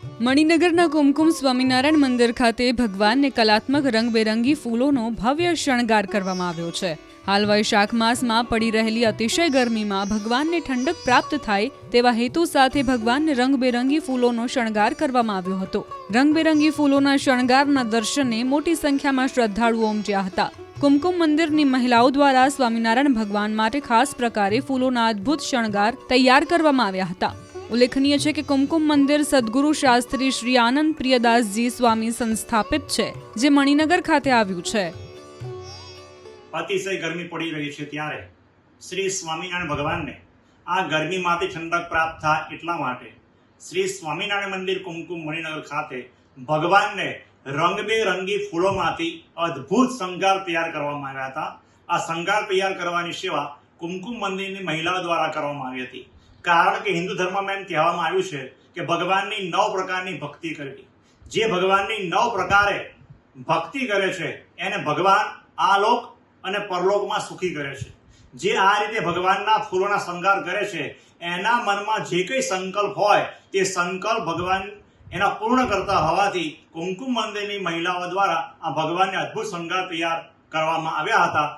મણિનગરના કુમકુમ સ્વામિનારાયણ મંદિર ખાતે ભગવાનને કલાત્મક રંગબેરંગી ફૂલોનો ભવ્ય શણગાર કરવામાં આવ્યો છે। હાલ વૈશાખ માસમાં પડી રહેલી અતિશય ગરમીમાં ભગવાનને ઠંડક પ્રાપ્ત થાય તેવા હેતુ સાથે ભગવાનને રંગબેરંગી ફૂલોનો શણગાર કરવામાં આવ્યો હતો। રંગબેરંગી ફૂલોના શણગારના દર્શને મોટી સંખ્યામાં શ્રદ્ધાળુઓ ઉમટ્યા હતા। કુમકુમ મંદિરની મહિલાઓ દ્વારા સ્વામિનારાયણ ભગવાન માટે ખાસ પ્રકારે ફૂલોના અદ્ભુત શણગાર તૈયાર કરવામાં આવ્યા હતા। ઉલ્લેખનીય છે કે કુમકુમ મંદિર સદગુરુ શાસ્ત્રી શ્રી આનંદ પ્રિયદાસજી સ્વામી સંસ્થાપિત છે, જે મણિનગર ખાતે આવ્યું છે। અતિશય ગરમી પડી રહી છે ત્યારે શ્રી સ્વામિનારાયણ ભગવાનને આ ગરમીમાંથી ઠંડક પ્રાપ્ત થાય એટલા માટે શ્રી સ્વામિનારાયણ મંદિર કુમકુમ મણિનગર ખાતે ભગવાનને રંગબેરંગી ફૂલોમાંથી અદ્ભુત શણગાર તૈયાર કરવામાં આવ્યા હતા। આ શણગાર તૈયાર કરવાની સેવા કુમકુમ મંદિરની મહિલાઓ દ્વારા કરવામાં આવી હતી। કારણ કે હિન્દુ ધર્મમાં એમ કહેવામાં આવ્યું છે કે ભગવાનની 9 પ્રકારની ભક્તિ કરવી। જે ભગવાનની 9 પ્રકારે ભક્તિ કરે છે એને ભગવાન આલોક અને પરલોકમાં સુખી કરે છે। જે આ રીતે ભગવાનના ફૂલોના શણગાર કરે છે એના મનમાં જે કંઈ સંકલ્પ હોય તે સંકલ્પ ભગવાન એના પૂર્ણ કરતા હોવાથી કુમકુમ મંદિરની મહિલાઓ દ્વારા આ ભગવાનને અદ્ભુત શણગાર તૈયાર કરવામાં આવ્યા હતા।